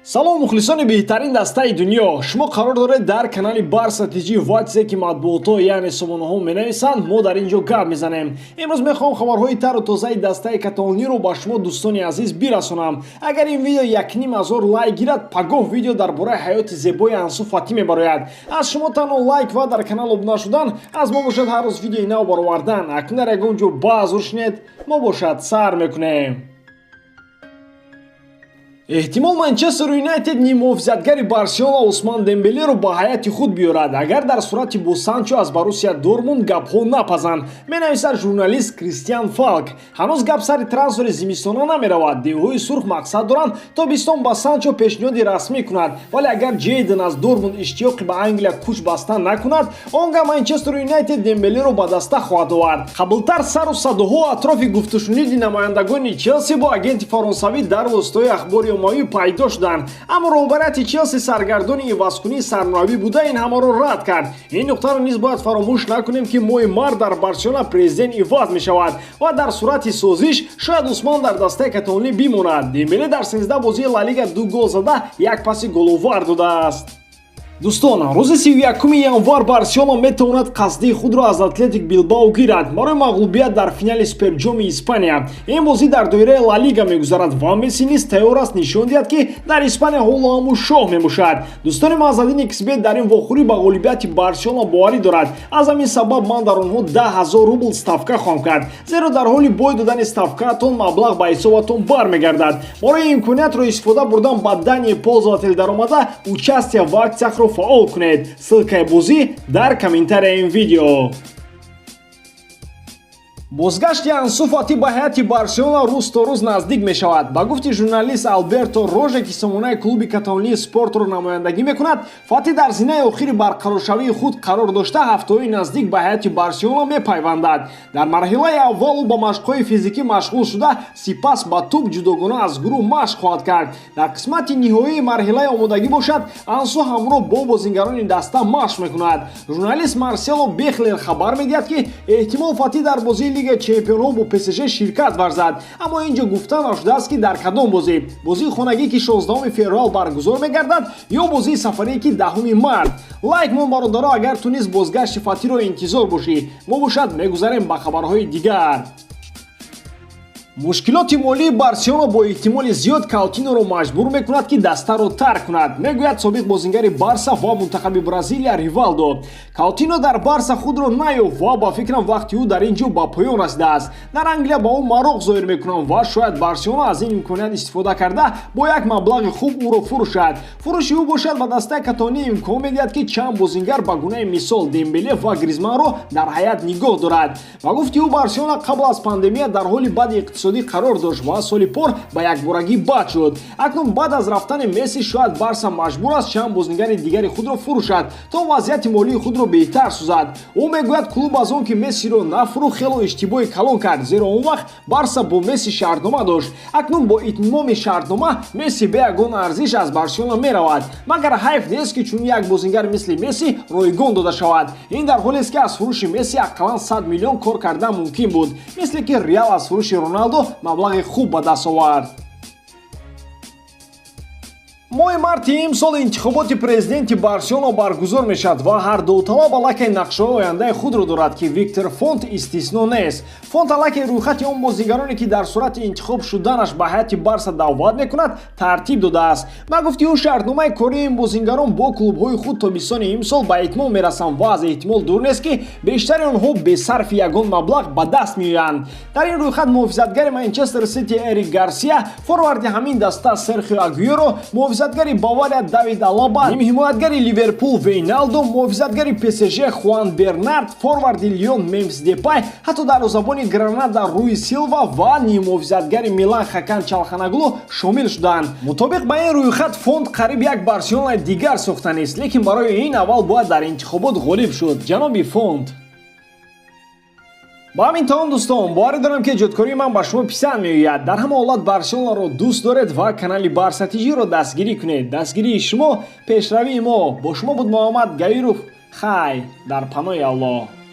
салом мухлисони беҳтарин дастаи дунё. Шумо қарор доред дар канали Барса ТЖ ватсе ки матбуотҳо яъне сомонаҳо менависанд, мо дар ин ҷо гап мезанем. Имрӯз мехоҳам хабарҳои тару тозаи дастаи каталониро ба шумо дӯстони азиз бирасонам. Агар ин видео 1500 лайк гирад, пагоҳ видео дар бораи ҳаёти зебои Ансу Фати мебарояд. Аз шумо танҳо лайк ва дар канал обуна шудан аз мо бошад ҳар рӯз видеои нав баровардан. Акнун дар ягон ҷо баъз рӯшнед, мо бошад сар мекунем. эҳтимол Манчестер Юнайтед нимуҳофизатгари Барселона Усман Дембелеро ба ҳайати худ биёрад, агар дар сурати бу Санчо аз Боруссия Дормунд гапҳо напазанд, менависад журналист Кристиан Фалк. Ҳанӯз гап сари трансфери зимистона намеравад. Девҳои сурх мақсад доранд тобистон ба Санчо пешниҳоди расмӣ кунад, вале агар Ҷейден аз Дормунд иштиёқи ба Англия куч баста накунад, он гаҳ Манчестер Юнайтед Дембелеро ба даста хоҳад овард. Қаблтар сару садоҳо атрофи гуфтушуниди намояндагони Челси бо агенти фаронсавӣ дар воситаи ахбори оммавӣ пайдо шуданд, аммо роҳбарияти Челси саргардони ивазкунии сарнавӣ буда ин ҳамаро рад кард. Ин нуқтаро низ бояд фаромӯш накунем ки моҳи март дар Барселона президент иваз мешавад ва дар сурати созиш шояд Усман дар дастаи каталонӣ бимонад. Дембеле дар 13 бозии Ла Лига 2 гол зада, як паси головар додааст. Дӯстон, рӯзи 31 январ Барселона метавонад қасди худро аз Атлетик Билбао гирад барои мағлубият дар финали Суперҷоми Испания. Ин бозӣ дар доираи Ла Лига мегузарад ва Месси низ тайёр аст нишон диҳад ки дар Испания ҳоло ҳамун шоҳ мебошад. Дӯстони Маъзадини Ксбет дар ин вохӯрӣ ба ғолибияти Барселона боварӣ дорад. Аз ҳамин сабаб ман дар онҳо 10,000 рубл ставка хоҳам кард, зеро дар ҳоли бой додани ставкаатон маблағ ба ҳисобатон бармегардад. Барои имкониятро истифода бурдан ба дани ползователи даромада участия ва аксияро фаъол кунед. Ссылкаи бозӣ дар комментарияи ин видео. бозгашти Ансу Фати ба ҳайати Барселона рӯз то рӯз наздик мешавад. Ба гуфти журналист Алберто Роже ки сомонаи клуби Каталонии спортро намояндагӣ мекунад, Фати дар зинаи охири барқароршавии худ қарор дошта ҳафтаҳои наздик ба ҳайати Барселона мепайвандад. Дар марҳилаи аввал ӯ ба машқҳои физикӣ машғул шуда, сипас ба туп ҷудогона аз гурӯҳ машқ хоҳад кард. Дар қисмати ниҳоии марҳилаи омодагӣ бошад, Ансу ҳамроҳ бо бозингарони даста машқ мекунад. Журналист Марсело Бехлер хабар медиҳад ки эҳтимол Фати дар бозии Лигаи чемпионҳо бо ПСЖ ширкат варзад, аммо ин ҷо гуфта нашудааст ки дар кадом бозӣ. Бозии хонагӣ ки 16 феврал баргузор мегардад ё бозии сафарие ки 10 март. Лайк мон бародаро, агар ту низ бозгашти Фатиро интизор бошӣ. Мо бошад мегузарем ба хабарҳои дигар. мушкилоти молии Барселона бо эҳтимоли зиёд Каутиноро маҷбур мекунад ки дастаро тарк кунад, мегӯяд собиқ бозингари Барса ва мунтахаби Бразилия Ривалдо. Каутино дар Барса худро наёфт ва ба фикрам вақти ӯ дар ин ҷо ба поён расидааст. Дар Англия ба ӯ мароғ зоҳир мекунанд ва шояд Барселона аз ин имконият истифода карда бо як маблағи хуб ӯро фурӯшад. Фурӯши ӯ бошад ба дастаи Каталонӣ имкон медиҳад ки чанд бозингар ба гунаи мисол Дембеле ва Гризманро дар ҳайат нигоҳ дорад. Ба гуфти ӯ Барселона қабл аз пандемия дар ҳоли бади иқтисодӣ қарор дошт ва соли пор ба якборагӣ бад шуд. Акнун баъд аз рафтани Месси шояд Барса маҷбур аст чанд бозингари дигари худро фурӯшад то вазъияти молии худро беҳтар созад. Ӯ мегӯяд клуб аз он ки Мессиро нафурӯхт хело иштибоҳи калон кард, зеро он вақт Барса бо Месси шартнома дошт. Акнун бо итмоми шартнома Месси бе ягон арзиш аз Барселона меравад. Магар ҳайф нест ки чун як бозингар мисли Месси ройгон дода шавад. Ин дар ҳолест ки аз фурӯши Месси ақаллан 100 миллион кор кардан мумкин буд, мисле ки Реал аз фурӯши Роналдо маблағи хуб ба даст овард. моҳи марти имсол интихоботи президенти Барселона баргузор мешавад ва ҳар довталаб аллакай нақшаҳои ояндаи худро дорад ки Виктор Фонт истисно нест. Фонт аллакай рӯйхати он бозингароне ки дар сурати интихоб шуданаш ба ҳайати Барса даъват мекунад тартиб додааст. Ба гуфти ӯ шартномаи кории ин бозингарон бо клубҳои худ тобистони имсол ба итмом мерасанд ва аз эҳтимол дур нест ки бештари онҳо бесарфи ягон маблағ ба даст меоянд. Дар ин рӯйхат муҳофизатгари Манчестер Сити Эрик Гарсия, форварди ҳамин даста Серхио Агуэро, муҳофизатгари Бавария Давид Алаба, нимҳимоятгари Ливерпул Вейналдо, муҳофизатгари ПСЖ Хуан Бернард, форварди Лион Мемфис Депай, ҳатто дарвозабони Гранада Руи Силва ва ниммуҳофизатгари Милан Хакан Чалханаглу шомил шуданд. мутобиқ ба ин рӯйхат Фонд қариб як Барселонаи дигар сохта нест, лекин барои ин аввал бояд дар интихобот ғолиб шуд. ҷаноби Фонд. ба ҳамин таом дӯстон, боварӣ дорам ки ҷодкории ман ба шумо писанд меояд. дар ҳама ҳолат Барселонаро дӯст доред ва канали Барса ТЖ-ро дастгирӣ кунед. дастгирии шумо пешравии мо. Бо шумо буд Муҳаммад Гаиров. хай дар паноҳи Аллоҳ.